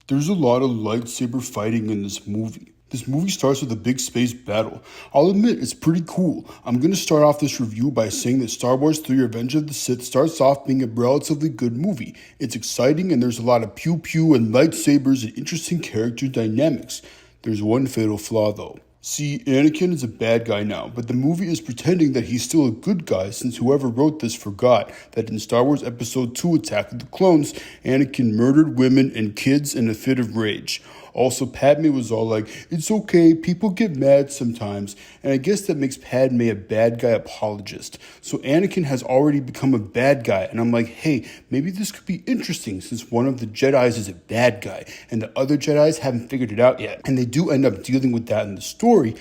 There's a lot of lightsaber fighting in this movie. This movie starts with a big space battle. I'll admit, it's pretty cool. I'm going to start off this review by saying that Star Wars 3 Revenge of the Sith starts off being a relatively good movie. It's exciting and there's a lot of pew-pew and lightsabers and interesting character dynamics. There's one fatal flaw though. See, Anakin is a bad guy now, but the movie is pretending that he's still a good guy since whoever wrote this forgot that in Star Wars Episode 2 Attack of the Clones, Anakin murdered women and kids in a fit of rage. Also, Padme was all like, it's okay, people get mad sometimes, and I guess that makes Padme a bad guy apologist. So Anakin has already become a bad guy, and I'm like, hey, maybe this could be interesting since one of the Jedis is a bad guy, and the other Jedis haven't figured it out yet. And they do end up dealing with that in the story,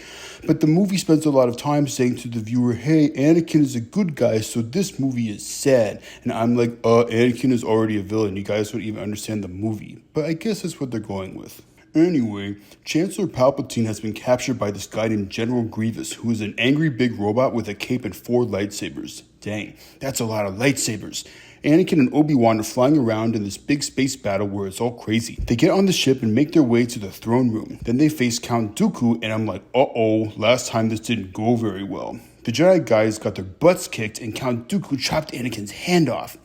but the movie spends a lot of time saying to the viewer, hey, Anakin is a good guy, so this movie is sad. And I'm like, Anakin is already a villain, you guys don't even understand the movie. But I guess that's what they're going with. Anyway, Chancellor Palpatine has been captured by this guy named General Grievous, who is an angry big robot with a cape and 4 lightsabers. Dang, that's a lot of lightsabers. Anakin and Obi-Wan are flying around in this big space battle where it's all crazy. They get on the ship and make their way to the throne room. Then they face Count Dooku, and I'm like, uh-oh, last time this didn't go very well. The Jedi guys got their butts kicked, and Count Dooku chopped Anakin's hand off.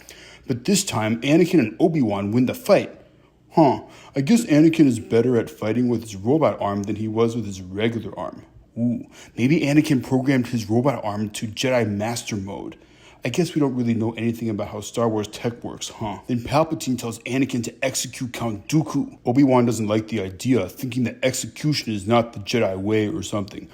But this time, Anakin and Obi-Wan win the fight. I guess Anakin is better at fighting with his robot arm than he was with his regular arm. Ooh, maybe Anakin programmed his robot arm to Jedi Master mode. I guess we don't really know anything about how Star Wars tech works, Then Palpatine tells Anakin to execute Count Dooku. Obi-Wan doesn't like the idea, thinking that execution is not the Jedi way or something.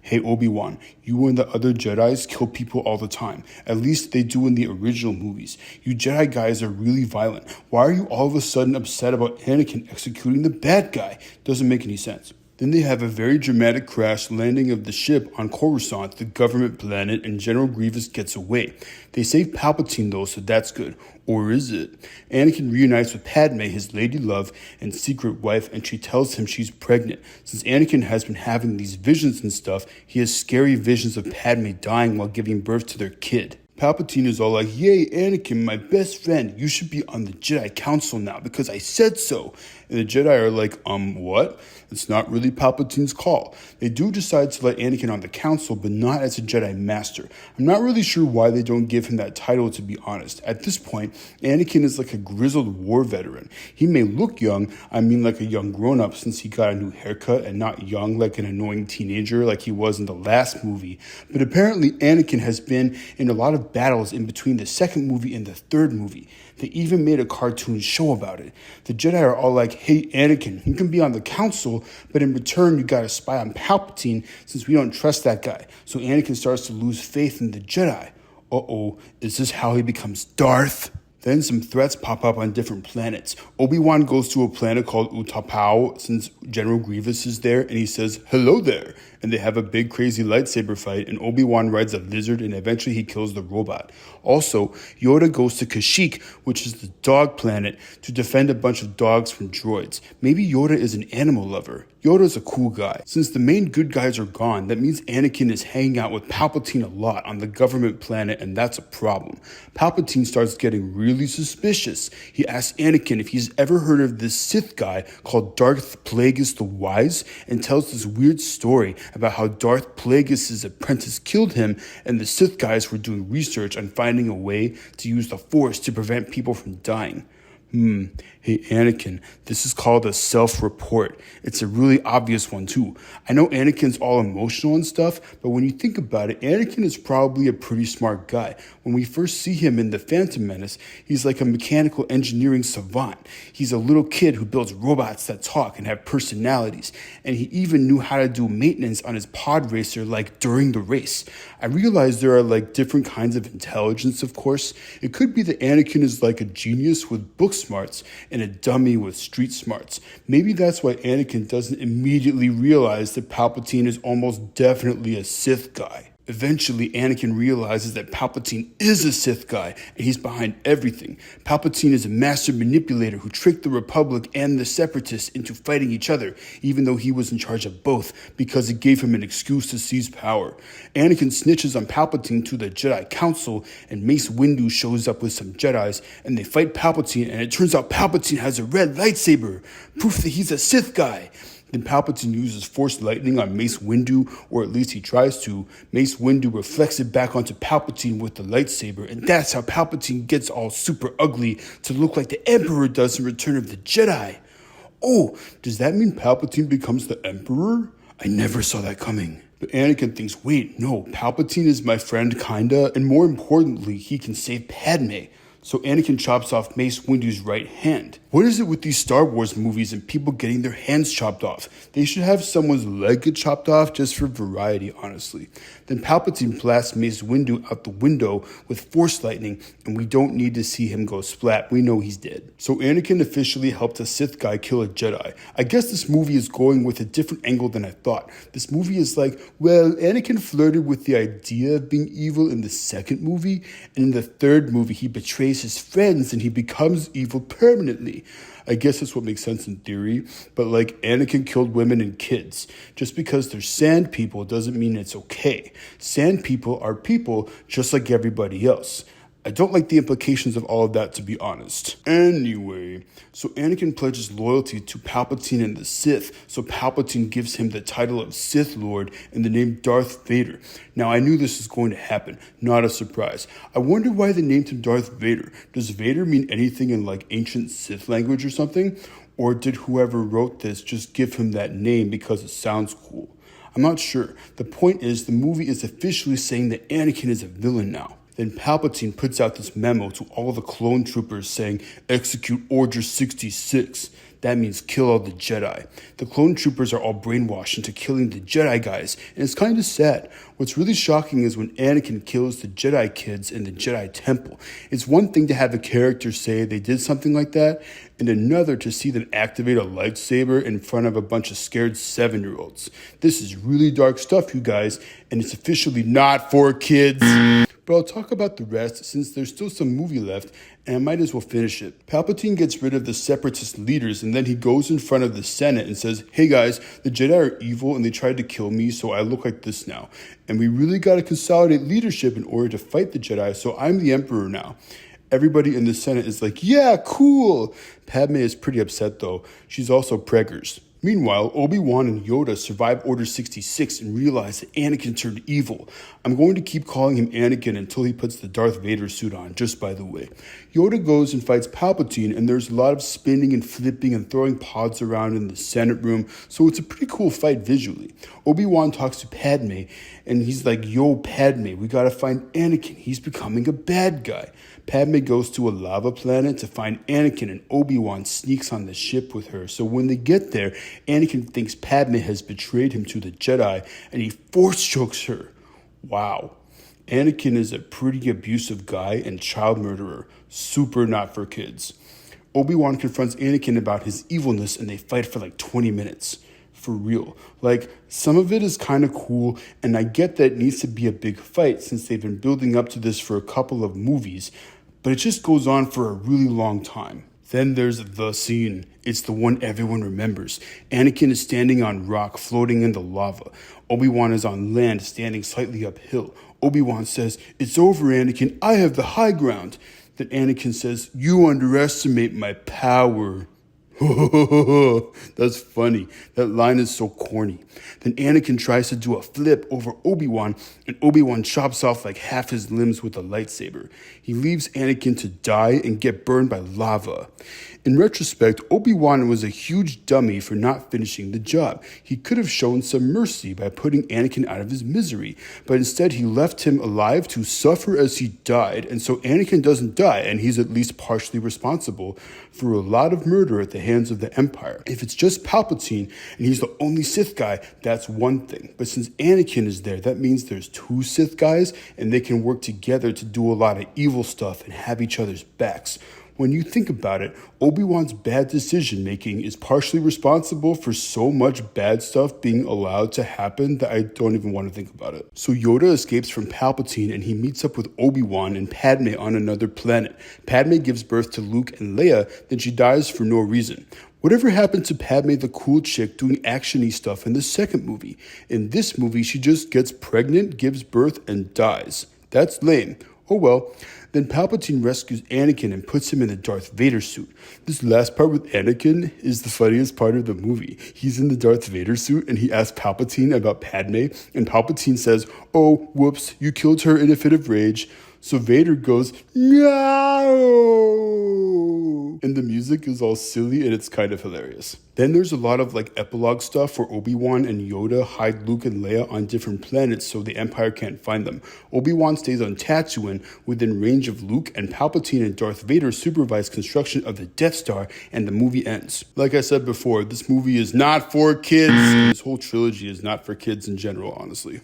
Hey Obi-Wan, you and the other Jedis kill people all the time. At least they do in the original movies. You Jedi guys are really violent. Why are you all of a sudden upset about Anakin executing the bad guy? Doesn't make any sense. Then they have a very dramatic crash landing of the ship on Coruscant, the government planet, and General Grievous gets away. They save Palpatine though, so that's good. Or is it? Anakin reunites with Padme, his lady love and secret wife, and she tells him she's pregnant. Since Anakin has been having these visions and stuff, he has scary visions of Padme dying while giving birth to their kid. Palpatine is all like, yay, Anakin, my best friend, you should be on the Jedi Council now because I said so. And the Jedi are like, what? It's not really Palpatine's call. They do decide to let Anakin on the council, but not as a Jedi Master. I'm not really sure why they don't give him that title, to be honest. At this point, Anakin is like a grizzled war veteran. He may look young, like a young grown-up since he got a new haircut and not young like an annoying teenager like he was in the last movie. But apparently Anakin has been in a lot of battles in between the second movie and the third movie. They even made a cartoon show about it. The Jedi are all like, hey Anakin, you can be on the council, but in return you gotta spy on Palpatine since we don't trust that guy. So Anakin starts to lose faith in the Jedi. Is this how he becomes Darth? Then some threats pop up on different planets. Obi-Wan goes to a planet called Utapau since General Grievous is there, and he says, hello there. And they have a big crazy lightsaber fight, and Obi-Wan rides a lizard, and eventually he kills the robot. Also, Yoda goes to Kashyyyk, which is the dog planet, to defend a bunch of dogs from droids. Maybe Yoda is an animal lover. Yoda's a cool guy. Since the main good guys are gone, that means Anakin is hanging out with Palpatine a lot on the government planet, and that's a problem. Palpatine starts getting really suspicious. He asks Anakin if he's ever heard of this Sith guy called Darth Plagueis the Wise, and tells this weird story about how Darth Plagueis' apprentice killed him, and the Sith guys were doing research on finding a way to use the Force to prevent people from dying. Hey Anakin, this is called a self-report. It's a really obvious one too. I know Anakin's all emotional and stuff, but when you think about it, Anakin is probably a pretty smart guy. When we first see him in The Phantom Menace, he's like a mechanical engineering savant. He's a little kid who builds robots that talk and have personalities, and he even knew how to do maintenance on his pod racer like during the race. I realize there are like different kinds of intelligence, of course. It could be that Anakin is like a genius with book smarts and a dummy with street smarts. Maybe that's why Anakin doesn't immediately realize that Palpatine is almost definitely a Sith guy. Eventually, Anakin realizes that Palpatine is a Sith guy, and he's behind everything. Palpatine is a master manipulator who tricked the Republic and the Separatists into fighting each other, even though he was in charge of both, because it gave him an excuse to seize power. Anakin snitches on Palpatine to the Jedi Council, and Mace Windu shows up with some Jedis, and they fight Palpatine, and it turns out Palpatine has a red lightsaber, proof that he's a Sith guy. Then Palpatine uses Force Lightning on Mace Windu, or at least he tries to. Mace Windu reflects it back onto Palpatine with the lightsaber, and that's how Palpatine gets all super ugly to look like the Emperor does in Return of the Jedi. Oh, does that mean Palpatine becomes the Emperor? I never saw that coming. But Anakin thinks, wait, no, Palpatine is my friend kinda, and more importantly, he can save Padme. So Anakin chops off Mace Windu's right hand. What is it with these Star Wars movies and people getting their hands chopped off? They should have someone's leg get chopped off just for variety, honestly. Then Palpatine blasts Mace Windu out the window with Force Lightning, and we don't need to see him go splat. We know he's dead. So Anakin officially helped a Sith guy kill a Jedi. I guess this movie is going with a different angle than I thought. This movie is like, well, Anakin flirted with the idea of being evil in the second movie, and in the third movie he betrays his friends and he becomes evil permanently. I guess that's what makes sense in theory, but like Anakin killed women and kids. Just because they're sand people doesn't mean it's okay. Sand people are people just like everybody else. I don't like the implications of all of that, to be honest. Anyway, so Anakin pledges loyalty to Palpatine and the Sith, so Palpatine gives him the title of Sith Lord and the name Darth Vader. Now, I knew this was going to happen, not a surprise. I wonder why they named him Darth Vader. Does Vader mean anything in like ancient Sith language or something? Or did whoever wrote this just give him that name because it sounds cool? I'm not sure. The point is, the movie is officially saying that Anakin is a villain now. Then Palpatine puts out this memo to all the clone troopers saying, execute Order 66. That means kill all the Jedi. The clone troopers are all brainwashed into killing the Jedi guys, and it's kind of sad. What's really shocking is when Anakin kills the Jedi kids in the Jedi Temple. It's one thing to have a character say they did something like that, and another to see them activate a lightsaber in front of a bunch of scared 7-year-olds. This is really dark stuff, you guys, and it's officially not for kids. But I'll talk about the rest since there's still some movie left and I might as well finish it. Palpatine gets rid of the Separatist leaders and then he goes in front of the Senate and says, hey guys, the Jedi are evil and they tried to kill me, so I look like this now. And we really got to consolidate leadership in order to fight the Jedi, so I'm the Emperor now. Everybody in the Senate is like, yeah, cool. Padme is pretty upset though. She's also preggers. Meanwhile, Obi-Wan and Yoda survive Order 66 and realize that Anakin turned evil. I'm going to keep calling him Anakin until he puts the Darth Vader suit on, just by the way. Yoda goes and fights Palpatine, and there's a lot of spinning and flipping and throwing pods around in the Senate room, so it's a pretty cool fight visually. Obi-Wan talks to Padme, and he's like, yo, Padme, we gotta find Anakin. He's becoming a bad guy. Padme goes to a lava planet to find Anakin, and Obi-Wan sneaks on the ship with her. So when they get there, Anakin thinks Padme has betrayed him to the Jedi, and he force chokes her. Wow. Anakin is a pretty abusive guy and child murderer. Super not for kids. Obi-Wan confronts Anakin about his evilness, and they fight for like 20 minutes. For real. Like, some of it is kind of cool, and I get that it needs to be a big fight since they've been building up to this for a couple of movies, but it just goes on for a really long time. Then there's the scene. It's the one everyone remembers. Anakin is standing on rock, floating in the lava. Obi-Wan is on land, standing slightly uphill. Obi-Wan says, it's over, Anakin. I have the high ground. Then Anakin says, you underestimate my power. That's funny. That line is so corny. Then Anakin tries to do a flip over Obi-Wan, and Obi-Wan chops off like half his limbs with a lightsaber. He leaves Anakin to die and get burned by lava. In retrospect, Obi-Wan was a huge dummy for not finishing the job. He could have shown some mercy by putting Anakin out of his misery, but instead he left him alive to suffer as he died, and so Anakin doesn't die, and he's at least partially responsible for a lot of murder at the hands of the Empire. If it's just Palpatine, and he's the only Sith guy, that's one thing. But since Anakin is there, that means there's 2 Sith guys, and they can work together to do a lot of evil stuff and have each other's backs. When you think about it, Obi-Wan's bad decision making is partially responsible for so much bad stuff being allowed to happen that I don't even want to think about it. So Yoda escapes from Palpatine and he meets up with Obi-Wan and Padme on another planet. Padme gives birth to Luke and Leia, then she dies for no reason. Whatever happened to Padme the cool chick doing action-y stuff in the second movie? In this movie, she just gets pregnant, gives birth, and dies. That's lame. Oh well. Then Palpatine rescues Anakin and puts him in the Darth Vader suit. This last part with Anakin is the funniest part of the movie. He's in the Darth Vader suit and he asks Palpatine about Padme, and Palpatine says, "Oh, whoops, you killed her in a fit of rage." So Vader goes, "No!" And the music is all silly and it's kind of hilarious. Then there's a lot of epilogue stuff where Obi-Wan and Yoda hide Luke and Leia on different planets so the Empire can't find them. Obi-Wan stays on Tatooine within range of Luke, and Palpatine and Darth Vader supervise construction of the Death Star, and the movie ends. Like I said before, this movie is not for kids. This whole trilogy is not for kids in general, honestly.